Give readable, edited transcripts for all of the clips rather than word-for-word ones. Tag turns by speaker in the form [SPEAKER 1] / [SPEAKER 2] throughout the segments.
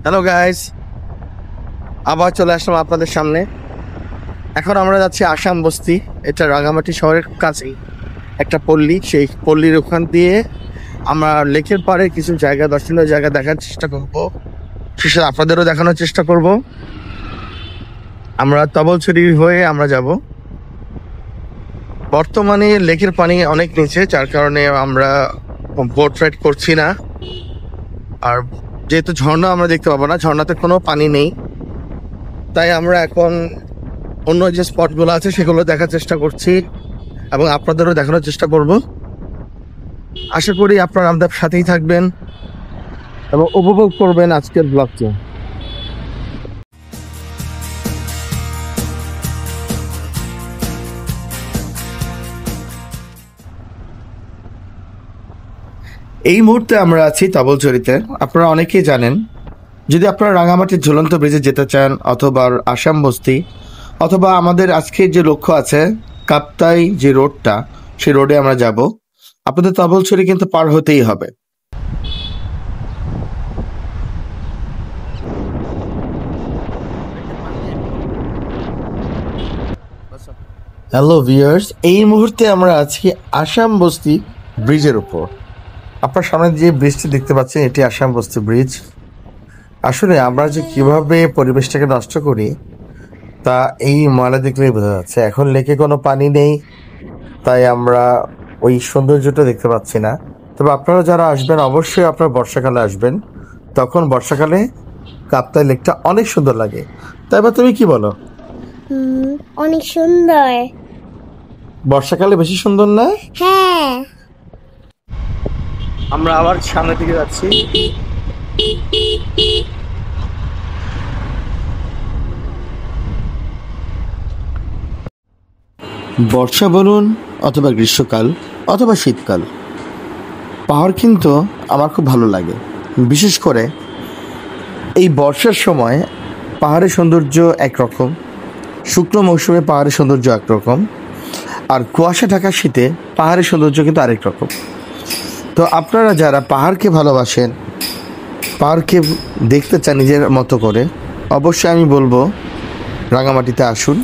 [SPEAKER 1] Hello guys, আবার চলে আসলাম আপনাদের সামনে। এখন আমরা যাচ্ছি আসাম বস্তি। এটা রাঙামাটি শহরের কাছেই একটা পল্লী। সেই পল্লীর ওখান দিয়ে আমরা লেকের পাড়ে কিছু জায়গা, দর্শনীয় জায়গা দেখার চেষ্টা করব, শেষে আপনাদেরও দেখানোর চেষ্টা করব। আমরা তবলছড়ি হয়ে আমরা যাব। বর্তমানে লেকের পানি অনেক নিচে, যার কারণে আমরা বোট রাইড করছি না। আর যেহেতু ঝর্ণা আমরা দেখতে পাবো না, ঝর্ণাতে কোনো পানি নেই, তাই আমরা এখন অন্য যে স্পটগুলো আছে সেগুলো দেখার চেষ্টা করছি এবং আপনাদেরও দেখানোর চেষ্টা করব। আশা করি আপনারা আমাদের সাথেই থাকবেন এবং উপভোগ করবেন আজকের ব্লগটি। এই মুহূর্তে আমরা আছি তবলছড়িতে। আপনারা অনেকেই জানেন, যদি আপনারা রাঙামাটির ঝুলন্ত ব্রিজে যেতে চান অথবা আসাম বস্তি অথবা আমাদের আজকের যে লক্ষ্য আছে কাপ্তাই যে রোডটা, সেই রোডে আমরা যাব, আপনাদের তবলছড়ি কিন্তু পার হতেই হবে। হ্যালো ভিউয়ার্স, এই মুহূর্তে আমরা আছি আসাম বস্তি ব্রিজের উপর। আপনার সামনে যে ব্রিজটি দেখতে পাচ্ছেন এটি আসাম বস্তি ব্রিজ। আসলে আমরা যে কিভাবে পরিবেশটাকে নষ্ট করি তা এই ময়লা দেখলেই বোঝা যাচ্ছে। এখন লেকে কোনো পানি নেই, তাই আমরা ওই সৌন্দর্যটা দেখতে পাচ্ছি না। তবে আপনারা যারা আসবেন অবশ্যই আপনারা বর্ষাকালে আসবেন, তখন বর্ষাকালে কাপ্তাই লেকটা অনেক সুন্দর লাগে। তাই বা তুমি কি বলো?
[SPEAKER 2] অনেক সুন্দর।
[SPEAKER 1] বর্ষাকালে বেশি সুন্দর না?
[SPEAKER 2] হ্যাঁ।
[SPEAKER 1] আমরা আবার সামনের দিকে যাচ্ছি। বর্ষা বলুন অথবা গ্রীষ্মকাল অথবা শীতকাল, পাহাড় কিন্তু আমার খুব ভালো লাগে। বিশেষ করে এই বর্ষার সময় পাহাড়ের সৌন্দর্য একরকম, শুকনো মৌসুমে পাহাড়ের সৌন্দর্য একরকম, আর কুয়াশা ঢাকা শীতে পাহাড়ের সৌন্দর্য কিন্তু আরেক রকম। তো আপনারা যারা পাহাড়কে ভালোবাসেন, পাহাড়কে দেখতে চান নিজের মতো করে, অবশ্যই আমি বলবো রাঙামাটিতে আসুন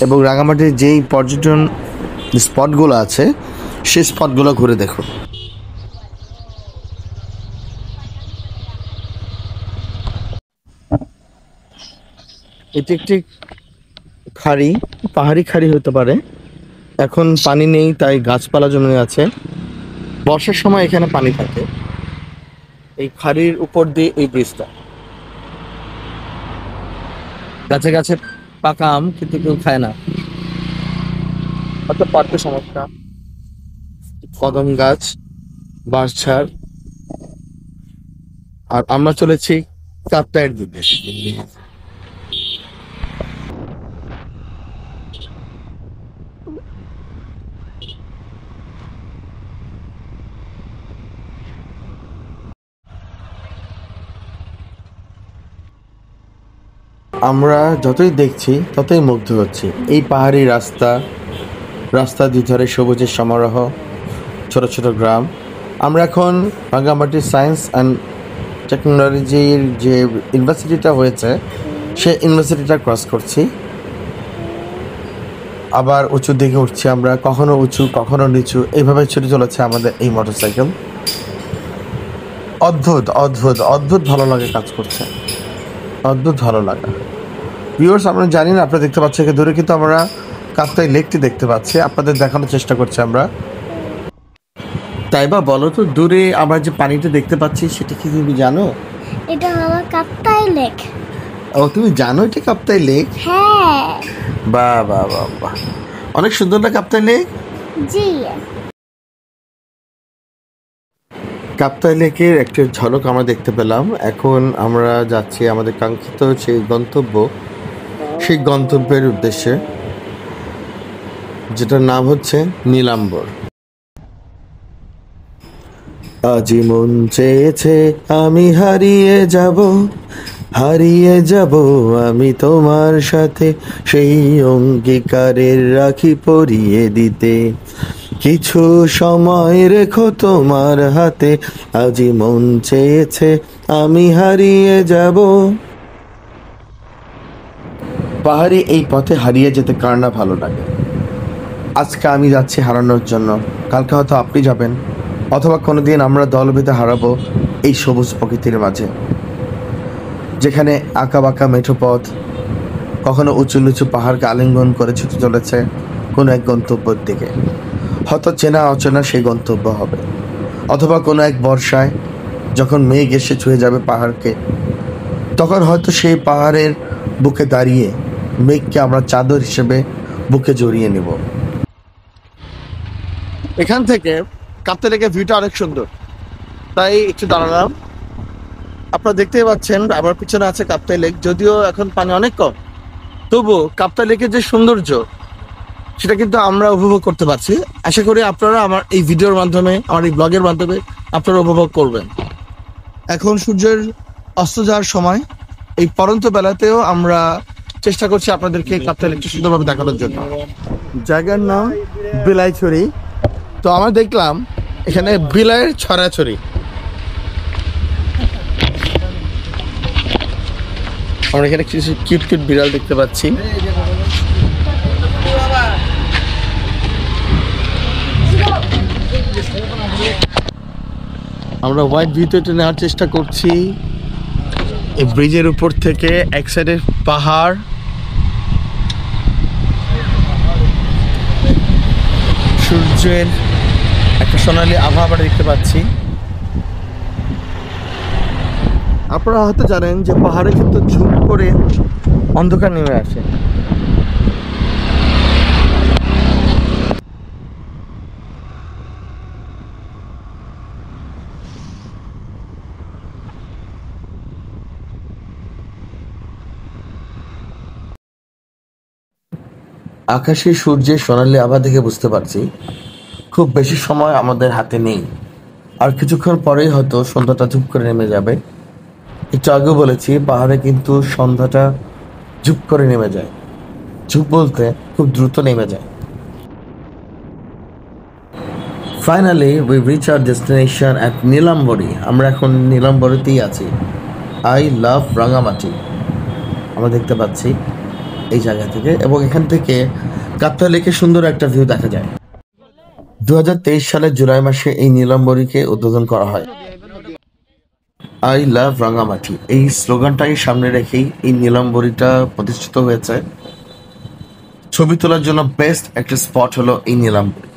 [SPEAKER 1] এবং রাঙামাটির যেই পর্যটন স্পটগুলো আছে সেই স্পটগুলো ঘুরে দেখুন। এটি একটি খাড়ি, পাহাড়ি খাড়ি হতে পারে। এখন পানি নেই, তাই গাছপালা জমে আছে। বর্ষার সময় এখানে পানি থাকে। এই খাড়ির উপর দিয়ে এই ব্রিজটা, গাছে গাছে পাকা আম, কিন্তু কেউ খায় না, অর্থাৎ পার্কের সমস্যা। কদম গাছ, বাঁশঝাড়। আর আমরা চলেছি কাপ্তাইয়ের দিকে। আমরা যতই দেখছি ততই মুগ্ধ হচ্ছি। এই পাহাড়ি রাস্তা দুই ধারে সবুজের সমারোহ, ছোট ছোট গ্রাম। আমরা এখন রাঙ্গামাটির সায়েন্স অ্যান্ড টেকনোলজির যে ইউনিভার্সিটিটা হয়েছে সেই ইউনিভার্সিটিটা ক্রস করছি। আবার উঁচুর দিকে উঠছি আমরা, কখনো উঁচু কখনো নিচু, এইভাবে ছুটে চলেছে আমাদের এই মোটরসাইকেল। অদ্ভুত অদ্ভুত অদ্ভুত ভালো লাগে কাজ করছে, অদ্ভুত ভালো লাগা। ভিউয়ার্স, আমরা জানি না আপনারা দেখতে পাচ্ছেন দূরে, কিন্তু আমরা কাপ্তাই লেকটি দেখতে পাচ্ছি, আপনাদের দেখানোর চেষ্টা করছি আমরা। তাই বা বলো তো, দূরে আমরা যে পানিটা দেখতে পাচ্ছি সেটা কি তুমি জানো?
[SPEAKER 2] এটা হলো কাপ্তাই লেক।
[SPEAKER 1] ও, তুমি জানো এটা কাপ্তাই লেক?
[SPEAKER 2] হ্যাঁ।
[SPEAKER 1] বাহ বাহ বাহ বাহ, অনেক সুন্দর না কাপ্তাই লেক?
[SPEAKER 2] জি।
[SPEAKER 1] কাপ্তাই লেকের একটি ঝলক আমরা দেখতে পেলাম। এখন আমরা যাচ্ছি আমাদের কাঙ্ক্ষিত সেই গন্তব্যের উদ্দেশ্যে, যেটার নাম হচ্ছে নীলাম্বর। আজি মন চেয়েছে আমি হারিয়ে যাব আমি তোমার সাথে, সেই অঙ্গীকারের রাখি পরিয়ে দিতে। কিছু সময় রেখো তোমার হাতে, আজি মন চেয়েছে আমি হারিয়ে যাব। পাহাড়ি এই পথে হারিয়ে যেতে কার না ভালো লাগে। আজকে আমি যাচ্ছি হারানোর জন্য, কালকে হয়তো আপনি যাবেন, অথবা কোনোদিন আমরা দল বেঁধে হারাবো এই সবুজ প্রকৃতির মাঝে, যেখানে আঁকা বাঁকা মেঠো পথ কখনো উঁচু নিচু পাহাড়কে আলিঙ্গন করে ছুটে চলেছে কোনো এক গন্তব্যের দিকে। হয়তো চেনা অচেনা সেই গন্তব্য হবে, অথবা কোনো এক বর্ষায় যখন মেঘ এসে ছুঁয়ে যাবে পাহাড়কে, তখন হয়তো সেই পাহাড়ের বুকে দাঁড়িয়ে মেঘকে আমরা চাদর হিসেবে বুকে জড়িয়ে নেব। এখান থেকে কাপ্তাই লেকের ভিউটা অনেক সুন্দর, তাই একটু দাঁড়ালাম। আপনারা দেখতেই পাচ্ছেন আমার পিছনে আছে কাপ্তাই লেক। যদিও এখন পানি অনেক কম, তবু কাপ্তাই লেকের যে সৌন্দর্য সেটা কিন্তু আমরা উপভোগ করতে পারছি। আশা করি আপনারা আমার এই ভিডিওর মাধ্যমে, আমার এই ব্লগের মাধ্যমে আপনারা উপভোগ করবেন। এখন সূর্যের অস্ত যাওয়ার সময়, এই পরন্ত বেলাতেও আমরা চেষ্টা করছি আপনাদেরকে কাপ্তাই লেকটা সুন্দরভাবে দেখানোর জন্য। জায়গার নাম বিলাইছড়ি। তো আমরা দেখলাম এখানে বিলাইয়ের ছড়াছড়ি। আমরা এখানে কিছু কিউট কিউট বিড়াল দেখতে পাচ্ছি। আমরা হোয়াইট ভিউতে নেওয়ার চেষ্টা করছি। এই ব্রিজের উপর থেকে এক সাইডে পাহাড়, সূর্যের একটা সোনালী আভা আমরা দেখতে পাচ্ছি। আপনারা হয়তো জানেন যে পাহাড়ে কিন্তু ঝুপ করে অন্ধকার নেমে আসে। আকাশে সূর্যের সোনালী আভা দেখে বুঝতে পারছি খুব বেশি সময় আমাদের হাতে নেই। আর কিছুক্ষণ পরেই হয়তো সন্ধ্যাটা ঝুপ করে নেমে যাবে। একটু আগেও বলেছি পাহাড়ে কিন্তু সন্ধ্যাটা ঝুপ করে নেমে যায়। ঝুপ বলতে খুব দ্রুত নেমে যায়। Finally we reach hour destination at Nilambari. আমরা এখন নীলাম্বরীতেই আছি। আই লাভ রাঙামাটি আমরা দেখতে পাচ্ছি এই জায়গা থেকে, এবং এখান থেকে কাপ্তাই লেকের সুন্দর একটা ভিউ দেখা যায়। 2023 সালের জুলাই মাসে এই নীলাম্বরীকে উদ্বোধন করা হয়। আই লাভ রাঙামাটি এই স্লোগানটাকে সামনে রেখেই এই নীলাম্বরীটা প্রতিষ্ঠিত হয়েছে। ছবি তোলার জন্য বেস্ট একটা স্পট হলো এই নীলাম্বরী।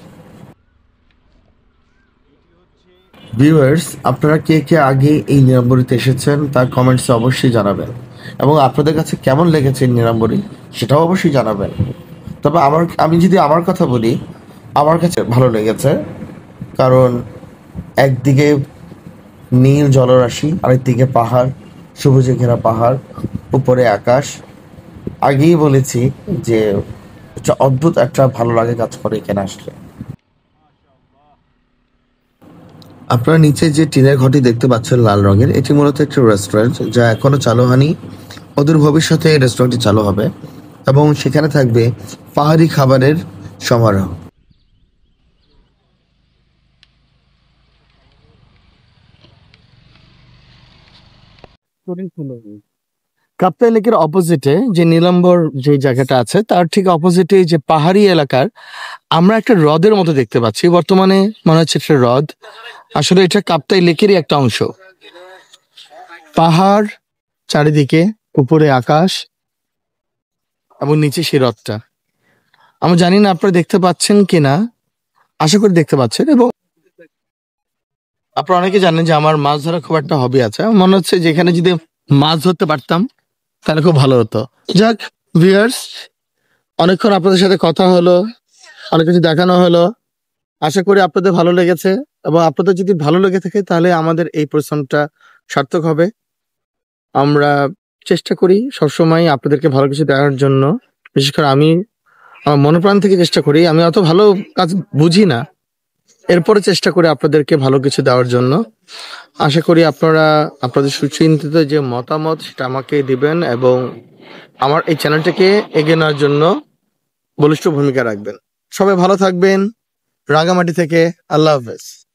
[SPEAKER 1] ভিউয়ার্স, আপনারা কে কে আগে এই নীলাম্বরীতে এসেছেন তার কমেন্টসে অবশ্যই জানাবেন, এবং আপনাদের কাছে কেমন লেগেছে এই নীলাম্বরী সেটাও অবশ্যই জানাবেন। তবে আমি যদি আমার কথা বলি, আমার কাছে ভালো লেগেছে, কারণ একদিকে নীল জলরাশি, আরেকদিকে পাহাড়, সবুজে ঘেরা পাহাড়, উপরে আকাশ। আগেই বলেছি যে এটা অদ্ভুত একটা ভালো লাগে কাজ করে এখানে আসলে। আপনারা নিচে যে টিনের ঘরটি দেখতে পাচ্ছেন লাল রঙের, এটি মূলত একটি রেস্টুরেন্ট যা এখনো চালু হয়নি। অদূর ভবিষ্যতে এই রেস্টুরেন্টটি চালু হবে এবং সেখানে থাকবে পাহাড়ি খাবারের সমারোহ। কাপ্তাই লেকের অপোজিটে যে নীলাম্বর যে জায়গাটা আছে তার ঠিক অপোজিটে যে পাহাড়ি এলাকার আমরা একটা হ্রদের মতো দেখতে পাচ্ছি। বর্তমানে মনে হচ্ছে একটা হ্রদ, আসলে এটা কাপ্তাই লেকেরই একটা অংশ। পাহাড় চারিদিকে, উপরে আকাশ, এবং নিচে সেই হ্রদটা। আমি জানি না আপনারা দেখতে পাচ্ছেন কিনা, আশা করি দেখতে পাচ্ছেন। এবং আপনারা অনেকে জানেন যে আমার মাছ ধরা খুব একটা হবি আছে। আমার মনে হচ্ছে যে এখানে যদি মাছ ধরতে পারতাম তাহলে খুব ভালো হতো। যাক ভিউয়ার্স, অনেকক্ষণ আপনাদের সাথে কথা হলো, অনেক কিছু দেখানো হলো। আশা করি আপনাদের ভালো লেগেছে, এবং আপনাদের যদি ভালো লেগে থাকে তাহলে আমাদের এই পরিশ্রমটা সার্থক হবে। আমরা চেষ্টা করি সবসময় আপনাদেরকে ভালো কিছু দেওয়ার জন্য। বিশেষ করে আমি আমার মনোপ্রাণ থেকে চেষ্টা করি। আমি অত ভালো কাজ বুঝি না, এরপরে চেষ্টা করি আপনাদেরকে ভালো কিছু দেওয়ার জন্য। আশা করি আপনারা আপনাদের সুচিন্তিত যে মতামত সেটা আমাকে দিবেন, এবং আমার এই চ্যানেলটাকে এগিয়ে নেওয়ার জন্য বলিষ্ঠ ভূমিকা রাখবেন। সবাই ভালো থাকবেন, রাঙামাটি থেকে আল্লাহ হাফেজ।